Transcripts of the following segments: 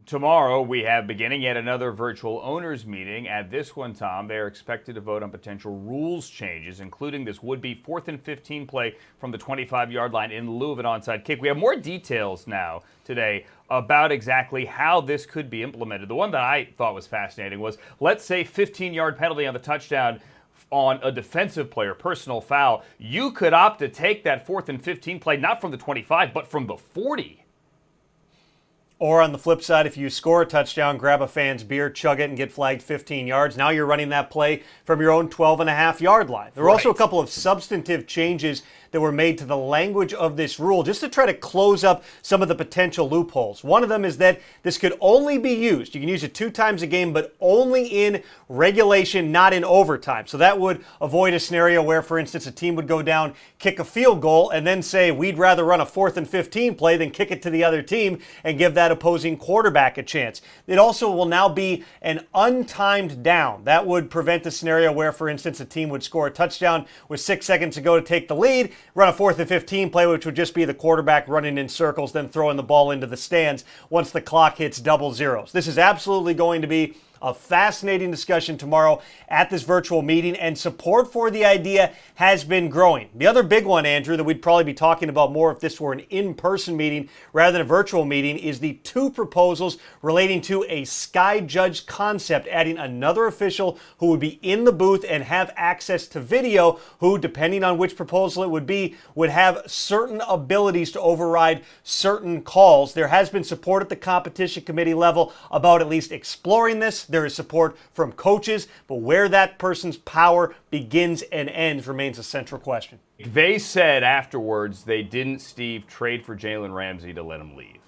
tomorrow we have beginning yet another virtual owners meeting. At this one, Tom, they are expected to vote on potential rules changes, including this would-be 4th and 15 play from the 25-yard line in lieu of an onside kick. We have more details now today about exactly how this could be implemented. The one that I thought was fascinating was, let's say 15-yard penalty on the touchdown on a defensive player, personal foul. You could opt to take that 4th and 15 play not from the 25, but from the 40. Or on the flip side, if you score a touchdown, grab a fan's beer, chug it, and get flagged 15 yards, now you're running that play from your own 12.5-yard line. There were also a couple of substantive changes that were made to the language of this rule just to try to close up some of the potential loopholes. One of them is that this could only be used. You can use it 2 times a game, but only in regulation, not in overtime. So that would avoid a scenario where, for instance, a team would go down, kick a field goal, and then say, we'd rather run a 4th and 15 play than kick it to the other team and give that opposing quarterback a chance. It also will now be an untimed down. That would prevent a scenario where, for instance, a team would score a touchdown with 6 seconds to go to take the lead, run a 4th and 15 play, which would just be the quarterback running in circles, then throwing the ball into the stands once the clock hits double zeros. This is absolutely going to be a fascinating discussion tomorrow at this virtual meeting, and support for the idea has been growing. The other big one, Andrew, that we'd probably be talking about more if this were an in-person meeting rather than a virtual meeting, is the 2 proposals relating to a sky judge concept, adding another official who would be in the booth and have access to video, who, depending on which proposal it would be, would have certain abilities to override certain calls. There has been support at the competition committee level about at least exploring this. There is support from coaches, but where that person's power begins and ends remains a central question. They said afterwards they didn't, Steve, trade for Jalen Ramsey to let him leave.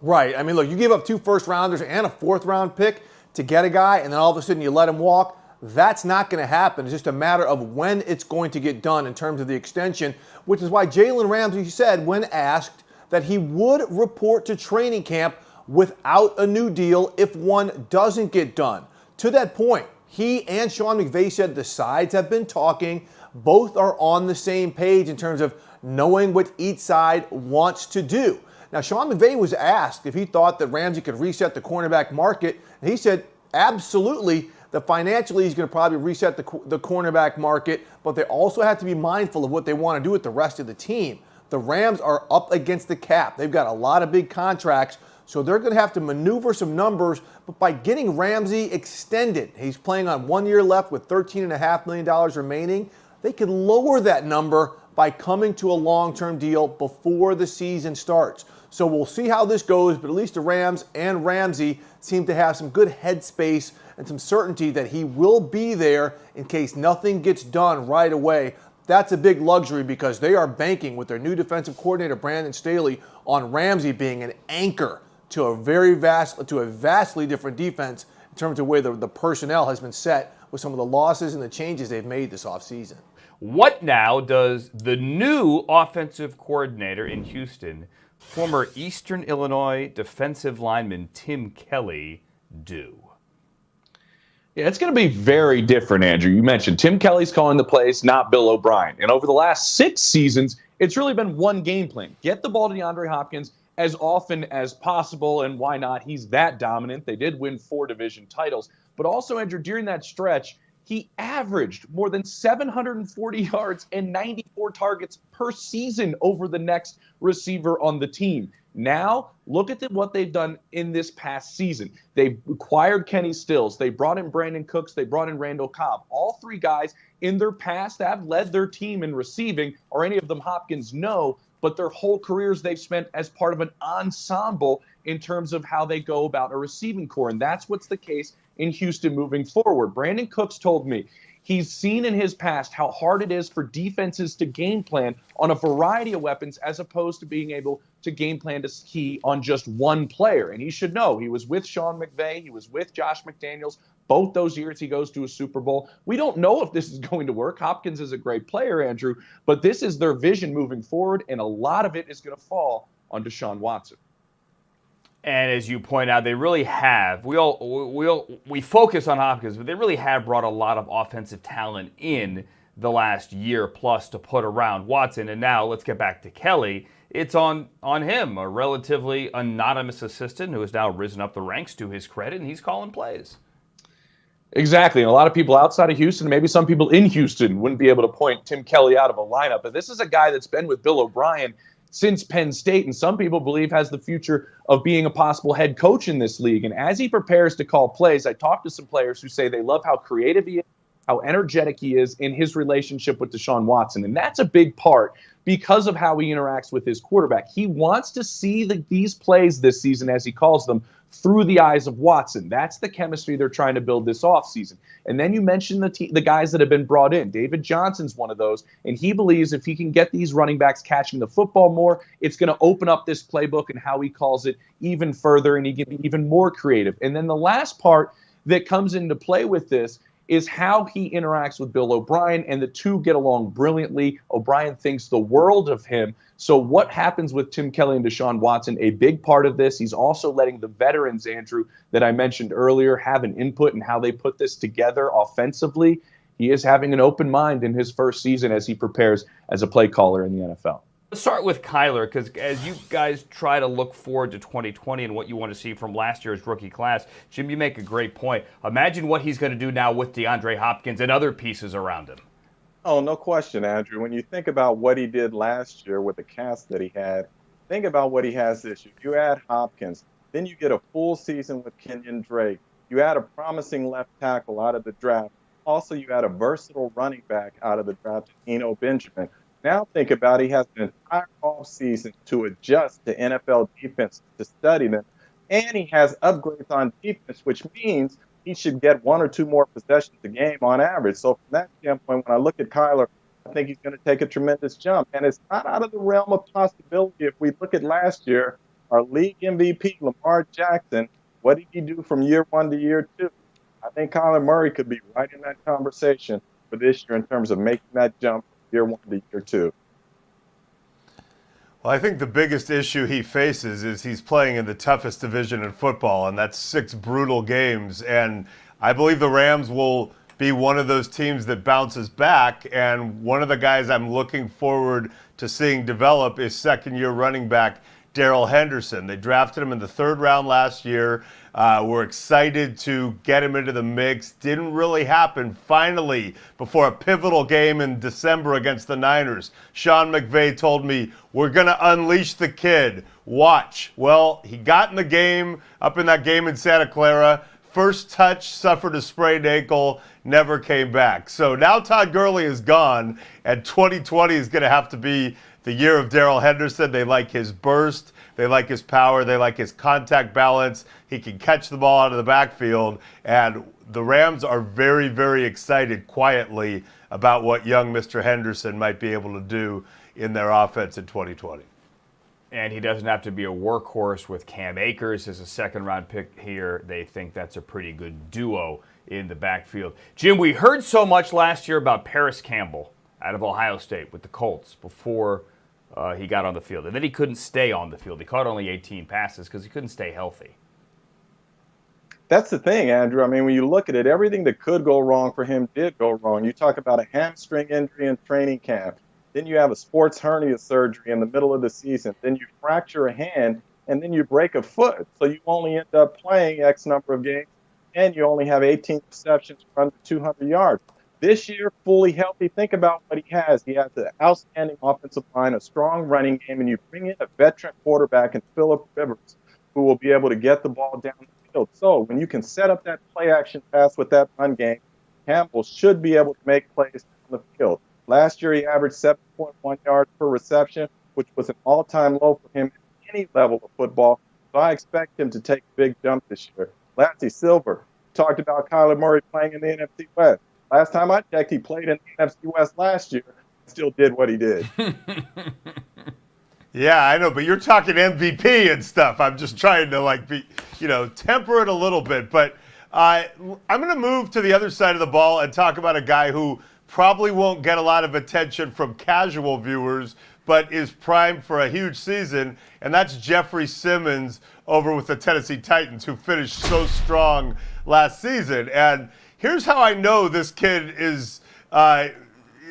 Right. I mean, look, you give up 2 first-rounders and a 4th-round pick to get a guy, and then all of a sudden you let him walk. That's not going to happen. It's just a matter of when it's going to get done in terms of the extension, which is why Jalen Ramsey said, when asked, that he would report to training camp without a new deal if one doesn't get done. To that point, he and Sean McVay said the sides have been talking. Both are on the same page in terms of knowing what each side wants to do. Now, Sean McVay was asked if he thought that Ramsey could reset the cornerback market, and he said absolutely, that financially he's going to probably reset the cornerback market, but they also have to be mindful of what they want to do with the rest of the team. The Rams are up against the cap. They've got a lot of big contracts, so they're going to have to maneuver some numbers, but by getting Ramsey extended, he's playing on 1 year left with $13.5 million remaining, they could lower that number by coming to a long-term deal before the season starts. So we'll see how this goes, but at least the Rams and Ramsey seem to have some good headspace and some certainty that he will be there in case nothing gets done right away. That's a big luxury because they are banking with their new defensive coordinator, Brandon Staley, on Ramsey being an anchor to a vastly different defense in terms of where the personnel has been set with some of the losses and the changes they've made this offseason. What now does the new offensive coordinator in Houston, former Eastern Illinois defensive lineman Tim Kelly, do? Yeah, it's going to be very different, Andrew. You mentioned Tim Kelly's calling the plays, not Bill O'Brien. And over the last 6 seasons, it's really been one game plan. Get the ball to DeAndre Hopkins as often as possible, and why not? He's that dominant. They did win 4 division titles. But also, Andrew, during that stretch, he averaged more than 740 yards and 94 targets per season over the next receiver on the team. Now, look at what they've done in this past season. They acquired Kenny Stills. They brought in Brandon Cooks. They brought in Randall Cobb. All 3 guys in their past have led their team in receiving. Are any of them Hopkins? No. But their whole careers they've spent as part of an ensemble in terms of how they go about a receiving core. And that's what's the case in Houston moving forward. Brandon Cooks told me he's seen in his past how hard it is for defenses to game plan on a variety of weapons as opposed to being able to game plan to key on just one player. And he should know. He was with Sean McVay. He was with Josh McDaniels. Both those years he goes to a Super Bowl. We don't know if this is going to work. Hopkins is a great player, Andrew, but this is their vision moving forward, and a lot of it is going to fall on Deshaun Watson. And as you point out, they really have. We focus on Hopkins, but they really have brought a lot of offensive talent in the last year plus to put around Watson. And now let's get back to Kelly. It's on him, a relatively anonymous assistant who has now risen up the ranks to his credit, and he's calling plays. Exactly. And a lot of people outside of Houston, maybe some people in Houston, wouldn't be able to point Tim Kelly out of a lineup. But this is a guy that's been with Bill O'Brien since Penn State, and some people believe has the future of being a possible head coach in this league. And as he prepares to call plays, I talked to some players who say they love how creative he is, how energetic he is in his relationship with Deshaun Watson. And that's a big part because of how he interacts with his quarterback. He wants to see these plays this season, as he calls them, through the eyes of Watson. That's the chemistry they're trying to build this offseason. And then you mentioned the guys that have been brought in. David Johnson's one of those, and he believes if he can get these running backs catching the football more, it's going to open up this playbook and how he calls it even further, and he can be even more creative. And then the last part that comes into play with this is how he interacts with Bill O'Brien, and the two get along brilliantly. O'Brien thinks the world of him. So what happens with Tim Kelly and Deshaun Watson? A big part of this, he's also letting the veterans, Andrew, that I mentioned earlier, have an input in how they put this together offensively. He is having an open mind in his first season as he prepares as a play caller in the NFL. Let's start with Kyler, because as you guys try to look forward to 2020 and what you want to see from last year's rookie class, Jim, you make a great point. Imagine what he's going to do now with DeAndre Hopkins and other pieces around him. Oh, no question, Andrew. When you think about what he did last year with the cast that he had, think about what he has this year. You add Hopkins, then you get a full season with Kenyon Drake. You add a promising left tackle out of the draft. Also, you add a versatile running back out of the draft, Eno Benjamin. Now think about it, he has an entire offseason to adjust to NFL defense, to study them, and he has upgrades on defense, which means he should get one or two more possessions a game on average. So from that standpoint, when I look at Kyler, I think he's going to take a tremendous jump. And it's not out of the realm of possibility. If we look at last year, our league MVP, Lamar Jackson, what did he do from year one to year two? I think Kyler Murray could be right in that conversation for this year in terms of making that jump from year one to year two. Well, I think the biggest issue he faces is he's playing in the toughest division in football, and that's 6 brutal games. And I believe the Rams will be one of those teams that bounces back. And one of the guys I'm looking forward to seeing develop is second-year running back Darrell Henderson. They drafted him in the 3rd round last year. We're excited to get him into the mix. Didn't really happen. Finally, before a pivotal game in December against the Niners, Sean McVay told me, we're going to unleash the kid. Watch. Well, he got in the game, up in that game in Santa Clara. First touch, suffered a sprained ankle, never came back. So now Todd Gurley is gone, and 2020 is going to have to be the year of Darrell Henderson. They like his burst. They like his power. They like his contact balance. He can catch the ball out of the backfield. And the Rams are very, very excited quietly about what young Mr. Henderson might be able to do in their offense in 2020. And he doesn't have to be a workhorse with Cam Akers as a second-round pick here. They think that's a pretty good duo in the backfield. Jim, we heard so much last year about Paris Campbell out of Ohio State with the Colts before he got on the field. And then he couldn't stay on the field. He caught only 18 passes because he couldn't stay healthy. That's the thing, Andrew. I mean, when you look at it, everything that could go wrong for him did go wrong. You talk about a hamstring injury in training camp. Then you have a sports hernia surgery in the middle of the season. Then you fracture a hand, and then you break a foot. So you only end up playing X number of games, and you only have 18 receptions for under 200 yards. This year, fully healthy, think about what he has. He has an outstanding offensive line, a strong running game, and you bring in a veteran quarterback in Phillip Rivers who will be able to get the ball down the field. So when you can set up that play-action pass with that run game, Campbell should be able to make plays on the field. Last year, he averaged 7.1 yards per reception, which was an all-time low for him at any level of football. So I expect him to take a big jump this year. Lassie Silver talked about Kyler Murray playing in the NFC West. Last time I checked, he played in the NFC West last year. Still did what he did. Yeah, I know, but you're talking MVP and stuff. I'm just trying to temper it a little bit. But I'm going to move to the other side of the ball and talk about a guy who probably won't get a lot of attention from casual viewers, but is primed for a huge season, and that's Jeffery Simmons over with the Tennessee Titans, who finished so strong last season. And here's how I know this kid is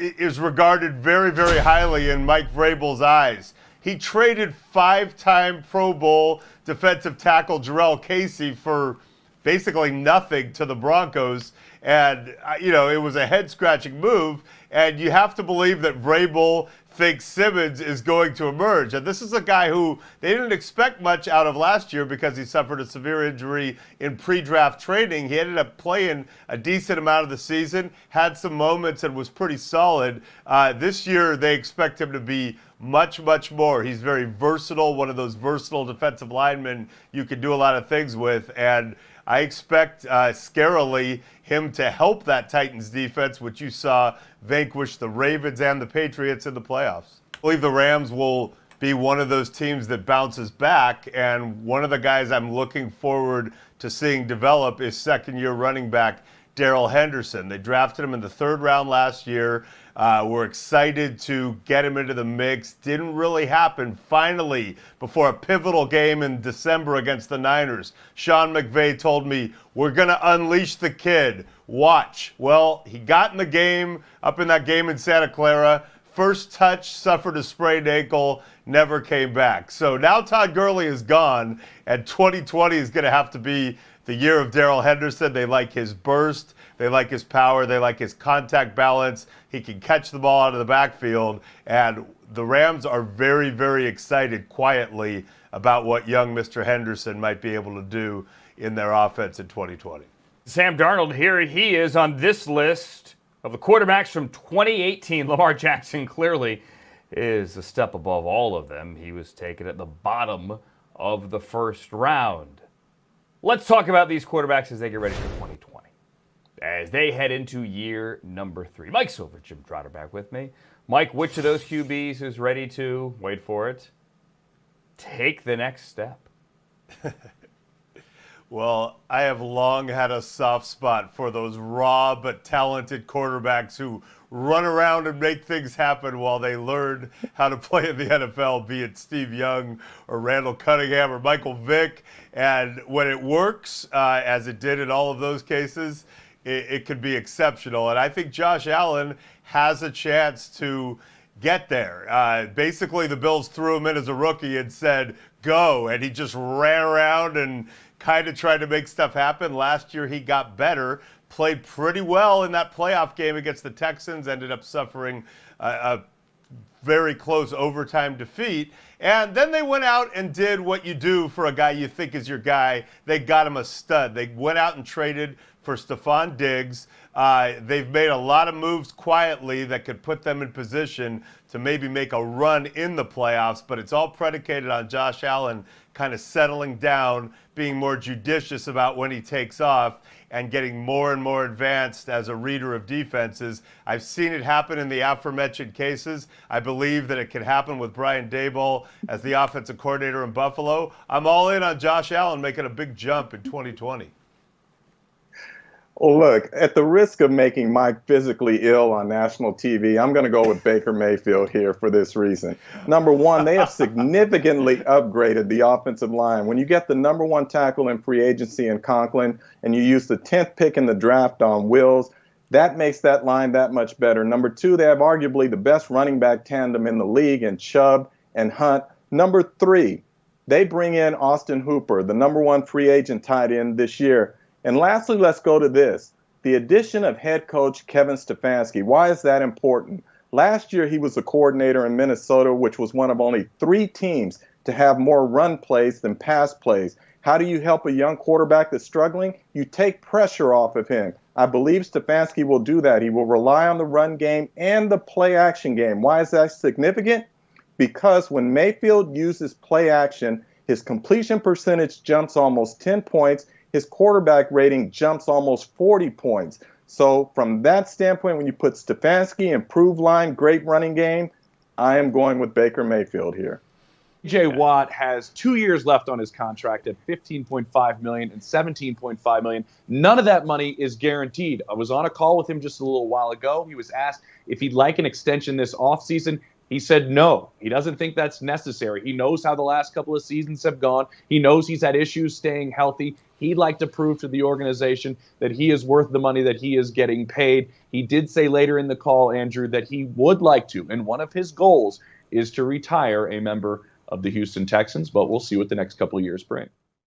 is regarded very, very highly in Mike Vrabel's eyes. He traded 5-time Pro Bowl defensive tackle Jarrell Casey for basically nothing to the Broncos. And, it was a head-scratching move. And you have to believe that Vrabel thinks Simmons is going to emerge. And this is a guy who they didn't expect much out of last year because he suffered a severe injury in pre-draft training. He ended up playing a decent amount of the season, had some moments, and was pretty solid. This year, they expect him to be much, much more. He's very versatile, one of those versatile defensive linemen you can do a lot of things with. And I expect, scarily, him to help that Titans defense, which you saw vanquish the Ravens and the Patriots in the playoffs. I believe the Rams will be one of those teams that bounces back, and one of the guys I'm looking forward to seeing develop is second-year running back Darrell Henderson. They drafted him in the 3rd round last year. We're excited to get him into the mix. Didn't really happen. Finally, before a pivotal game in December against the Niners, Sean McVay told me, we're going to unleash the kid. Watch. Well, he got in the game, up in that game in Santa Clara. First touch, suffered a sprained ankle, never came back. So now Todd Gurley is gone, and 2020 is going to have to be the year of Darrell Henderson. They like his burst. They like his power. They like his contact balance. He can catch the ball out of the backfield. And the Rams are very, very excited quietly about what young Mr. Henderson might be able to do in their offense in 2020. Sam Darnold, here he is on this list of the quarterbacks from 2018. Lamar Jackson clearly is a step above all of them. He was taken at the bottom of the 1st round. Let's talk about these quarterbacks as they get ready for 2020, as they head into year number 3. Mike Silver, Jim Trotter back with me. Mike, which of those QBs is ready to, wait for it, take the next step? Well, I have long had a soft spot for those raw but talented quarterbacks who run around and make things happen while they learn how to play in the NFL, be it Steve Young or Randall Cunningham or Michael Vick. And when it works, as it did in all of those cases, it could be exceptional. And I think Josh Allen has a chance to get there. Basically, the Bills threw him in as a rookie and said, go. And he just ran around and kind of tried to make stuff happen. Last year, he got better, played pretty well in that playoff game against the Texans, ended up suffering a very close overtime defeat. And then they went out and did what you do for a guy you think is your guy. They got him a stud. They went out and traded for Stephon Diggs. They've made a lot of moves quietly that could put them in position to maybe make a run in the playoffs, but it's all predicated on Josh Allen kind of settling down, being more judicious about when he takes off, and getting more and more advanced as a reader of defenses. I've seen it happen in the aforementioned cases. I believe that it can happen with Brian Daboll as the offensive coordinator in Buffalo. I'm all in on Josh Allen making a big jump in 2020. Well, look, at the risk of making Mike physically ill on national TV, I'm going to go with Baker Mayfield here for this reason. Number one, they have significantly upgraded the offensive line. When you get the number 1 tackle in free agency in Conklin and you use the 10th pick in the draft on Wills, that makes that line that much better. Number 2, they have arguably the best running back tandem in the league in Chubb and Hunt. Number 3, they bring in Austin Hooper, the number 1 free agent tight end this year. And lastly, let's go to this. The addition of head coach Kevin Stefanski. Why is that important? Last year, he was the coordinator in Minnesota, which was one of only 3 teams to have more run plays than pass plays. How do you help a young quarterback that's struggling? You take pressure off of him. I believe Stefanski will do that. He will rely on the run game and the play action game. Why is that significant? Because when Mayfield uses play action, his completion percentage jumps almost 10 points. His quarterback rating jumps almost 40 points. So from that standpoint, when you put Stefanski, improved line, great running game, I am going with Baker Mayfield here. J. Watt has 2 years left on his contract at $15.5 million and $17.5 million. None of that money is guaranteed. I was on a call with him just a little while ago. He was asked if he'd like an extension this offseason. He said no. He doesn't think that's necessary. He knows how the last couple of seasons have gone. He knows he's had issues staying healthy. He'd like to prove to the organization that he is worth the money that he is getting paid. He did say later in the call, Andrew, that he would like to, and one of his goals is to retire a member of the Houston Texans, but we'll see what the next couple of years bring.